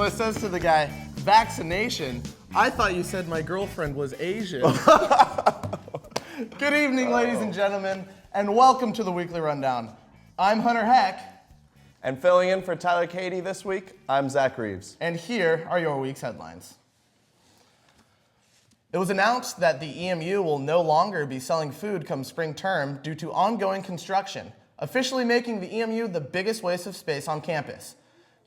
it says to the guy, vaccination. I thought you said my girlfriend was Asian. Good evening, ladies and gentlemen, and welcome to the Weekly Rundown. I'm Hunter Heck. And filling in for Tyler Cady this week, I'm Zach Reeves. And here are your week's headlines. It was announced that the EMU will no longer be selling food come spring term due to ongoing construction, officially making the EMU the biggest waste of space on campus.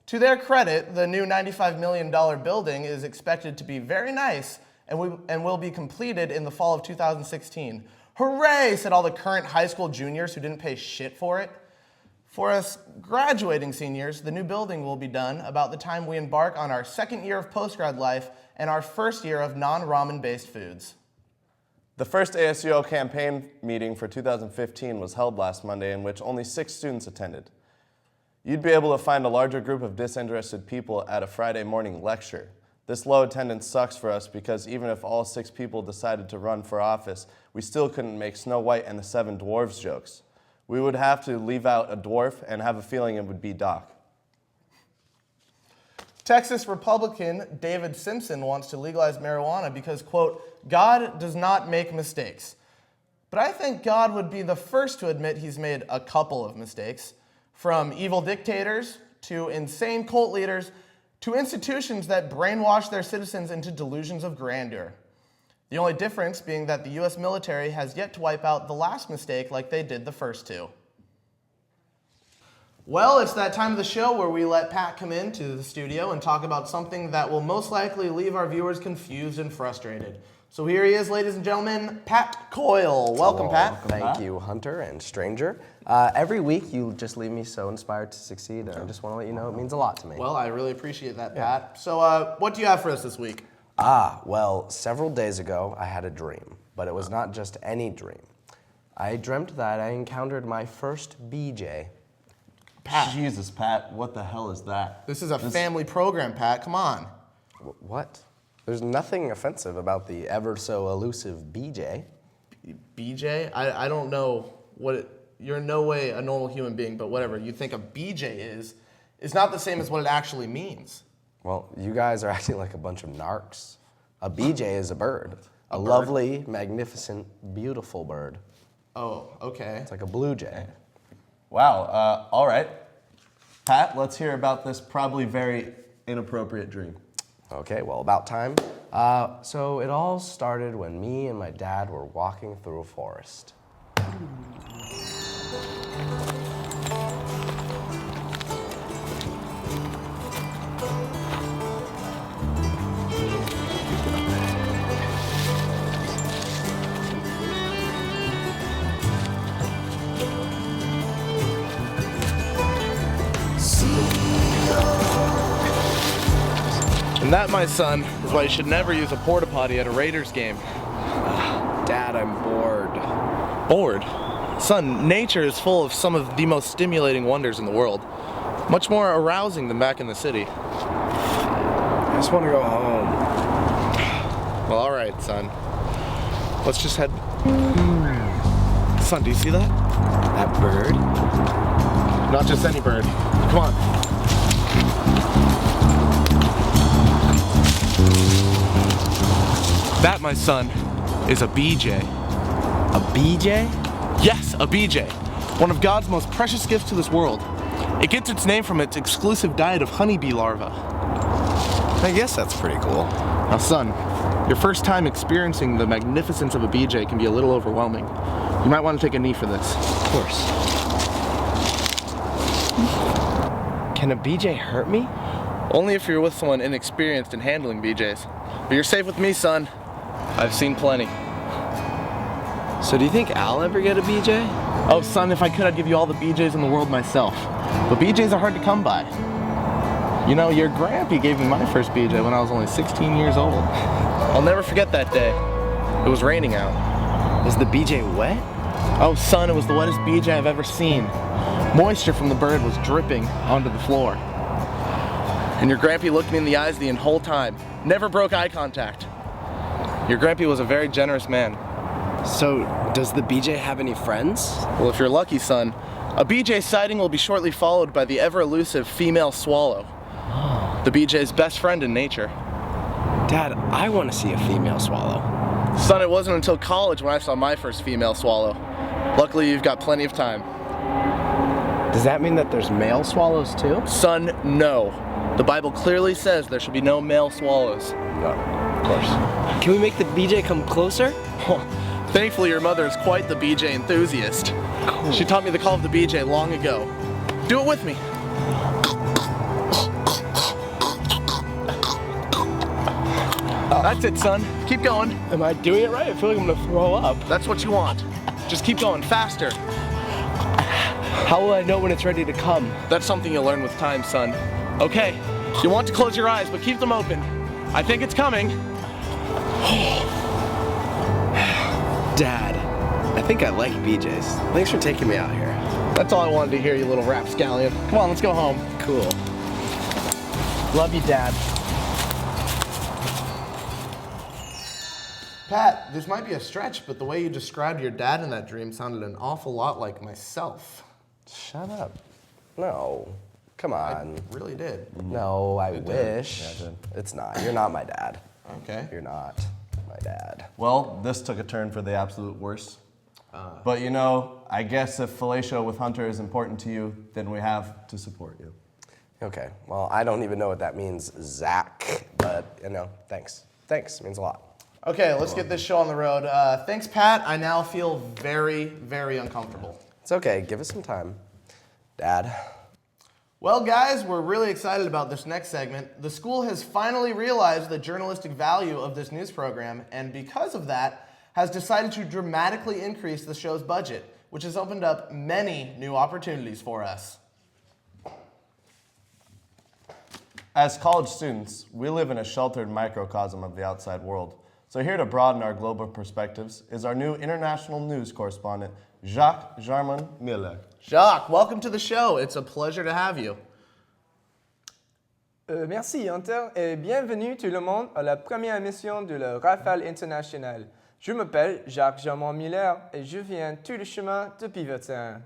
To their credit, the new $95 million building is expected to be very nice and will be completed in the fall of 2016. Hooray, said all the current high school juniors who didn't pay shit for it. For us graduating seniors, the new building will be done about the time we embark on our second year of postgrad life and our first year of non-ramen-based foods. The first ASUO campaign meeting for 2015 was held last Monday, in which only 6 students attended. You'd be able to find a larger group of disinterested people at a Friday morning lecture. This low attendance sucks for us because even if all 6 people decided to run for office, we still couldn't make Snow White and the 7 Dwarfs jokes. We would have to leave out a dwarf and have a feeling it would be Doc. Texas Republican David Simpson wants to legalize marijuana because, quote, God does not make mistakes. But I think God would be the first to admit he's made a couple of mistakes. From evil dictators, to insane cult leaders, to institutions that brainwash their citizens into delusions of grandeur. The only difference being that the U.S. military has yet to wipe out the last mistake like they did the first 2. Well, it's that time of the show where we let Pat come into the studio and talk about something that will most likely leave our viewers confused and frustrated. So here he is, ladies and gentlemen, Pat Coyle. Welcome, Pat. Thank you, Hunter and stranger. Every week you just leave me so inspired to succeed, and I just want to let you know it means a lot to me. Well, I really appreciate that, Pat. So what do you have for us this week? Well, several days ago I had a dream, but it was not just any dream. I dreamt that I encountered my first BJ. Pat. Jesus, Pat, what the hell is that? This is a family program, Pat. Come on. What? There's nothing offensive about the ever so elusive BJ. BJ? I don't know what it... You're in no way a normal human being, but whatever you think a BJ is not the same as what it actually means. Well, you guys are acting like a bunch of narcs. A BJ is a bird. A bird? Lovely, magnificent, beautiful bird. Oh, okay. It's like a blue jay. Wow, all right. Pat, let's hear about this probably very inappropriate dream. Okay, well, about time. So it all started when me and my dad were walking through a forest. And that, my son, is why you should never use a porta potty at a Raiders game. Dad, I'm bored. Bored? Son, nature is full of some of the most stimulating wonders in the world. Much more arousing than back in the city. I just want to go home. Well, all right, son. Let's just head... Son, do you see that? That bird? Not just any bird. Come on. That, my son, is a BJ. A BJ? Yes, a BJ. One of God's most precious gifts to this world. It gets its name from its exclusive diet of honeybee larvae. I guess that's pretty cool. Now, son, your first time experiencing the magnificence of a BJ can be a little overwhelming. You might want to take a knee for this. Of course. Can a BJ hurt me? Only if you're with someone inexperienced in handling BJs. But you're safe with me, son. I've seen plenty. So do you think I'll ever get a BJ? Oh, son, if I could, I'd give you all the BJs in the world myself. But BJs are hard to come by. You know, your grampy gave me my first BJ when I was only 16 years old. I'll never forget that day. It was raining out. Was the BJ wet? Oh, son, it was the wettest BJ I've ever seen. Moisture from the bird was dripping onto the floor. And your grampy looked me in the eyes the whole time. Never broke eye contact. Your grampy was a very generous man. So, does the BJ have any friends? Well, if you're lucky, son, a BJ sighting will be shortly followed by the ever-elusive female swallow. The BJ's best friend in nature. Dad, I want to see a female swallow. Son, it wasn't until college when I saw my first female swallow. Luckily, you've got plenty of time. Does that mean that there's male swallows too? Son, no. The Bible clearly says there should be no male swallows. No, of course. Can we make the BJ come closer? Thankfully, your mother is quite the BJ enthusiast. Cool. She taught me the call of the BJ long ago. Do it with me. That's it, son. Keep going. Am I doing it right? I feel like I'm gonna throw up. That's what you want. Just keep going, faster. How will I know when it's ready to come? That's something you'll learn with time, son. Okay, you want to close your eyes, but keep them open. I think it's coming. Dad, I think I like BJ's. Thanks for taking me out here. That's all I wanted to hear, you little rapscallion. Come on, let's go home. Cool. Love you, Dad. Pat, this might be a stretch, but the way you described your dad in that dream sounded an awful lot like myself. Shut up. No. Come on. Really did. No, I wish. Yeah, it did. It's not. You're not my dad. Okay. You're not my dad. Well, this took a turn for the absolute worst. But you know, I guess if fellatio with Hunter is important to you, then we have to support you. Okay. Well, I don't even know what that means, Zach. But, thanks. Thanks. It means a lot. Okay, let's get this show on the road. Thanks, Pat. I now feel very, very uncomfortable. It's okay. Give us some time. Dad. Well, guys, we're really excited about this next segment. The school has finally realized the journalistic value of this news program, and because of that, has decided to dramatically increase the show's budget, which has opened up many new opportunities for us. As college students, we live in a sheltered microcosm of the outside world. So here to broaden our global perspectives is our new international news correspondent, Jacques Jarman Miller. Jacques, welcome to the show. It's a pleasure to have you. Merci Hunter et bienvenue tout le monde à la première émission de la Rafale International. Je m'appelle Jacques Jarman Miller et je viens tout le chemin de Beaverton.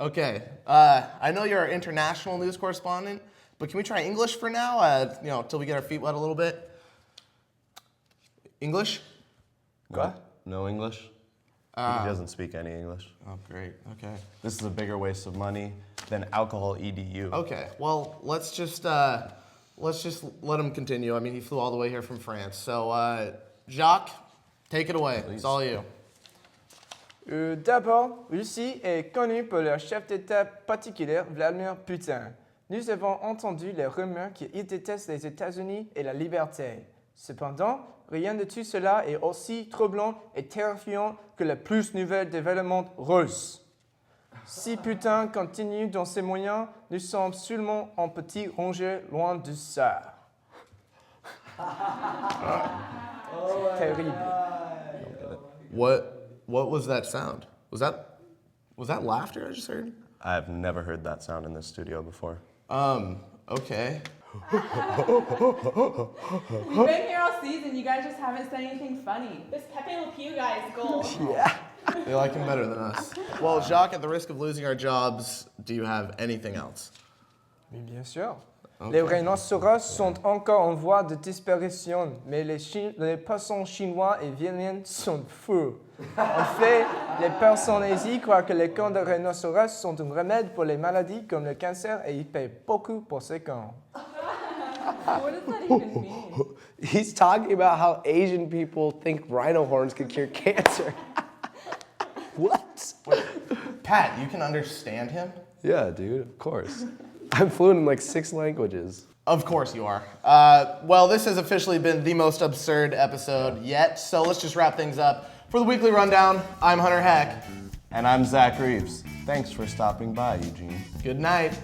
Okay. I know you're our international news correspondent, but can we try English for now? Till we get our feet wet a little bit. English? What? No English? He doesn't speak any English. Oh, great. Okay. This is a bigger waste of money than alcohol EDU. Okay. Well, let's just let him continue. I mean, he flew all the way here from France. So, Jacques, take it away. It's all you. D'abord, Russie est connue pour leur chef d'État particulier, Vladimir Poutine. Nous avons entendu les rumeurs qu'il déteste les États-Unis et la liberté. Cependant, rien de tout cela est aussi troublant et terrifiant que le plus nouvel développement russe. Si Poutine continue dans ses moyens, nous sommes seulement un petit rongeur loin de ça. C'est terrible. What was that sound? Was that laughter I just heard? I've never heard that sound in this studio before. Okay. We've been here all season. You guys just haven't said anything funny. This Pepe Le Pew guy is gold. They like him better than us. Well, Jacques, at the risk of losing our jobs, do you have anything else? Mais bien sûr. Les rhinocéros sont encore en voie de disparition, mais les poissons chinois et vietnamiens sont fous. En fait, les personnes aisies croient que les cornes de rhinocéros sont un remède pour les maladies comme le cancer et ils paient beaucoup pour ces cornes. What does that even mean? He's talking about how Asian people think rhino horns could cure cancer. What? Pat, you can understand him? Yeah, dude, of course. I'm fluent in like 6 languages. Of course you are. Well, this has officially been the most absurd episode yet, so let's just wrap things up. For the Weekly Rundown, I'm Hunter Heck. And I'm Zach Reeves. Thanks for stopping by, Eugene. Good night.